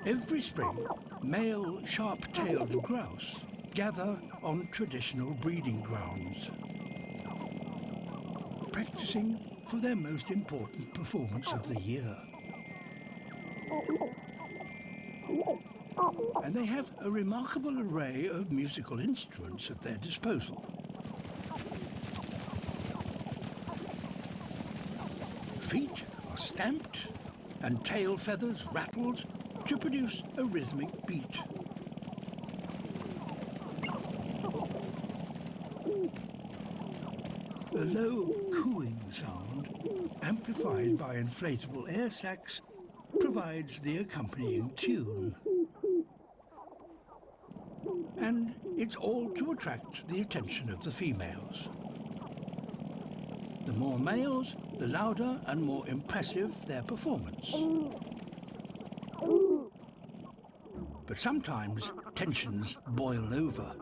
Every spring, male sharp-tailed grouse gather on traditional breeding grounds, practicing for their most important performance of the year. And they have a remarkable array of musical instruments at their disposal. Feet are stamped and tail feathers rattled to produce a rhythmic beat. A low cooing sound, amplified by inflatable air sacs, provides the accompanying tune. And it's all to attract the attention of the females. The more males, the louder and more impressive their performance. But sometimes tensions boil over.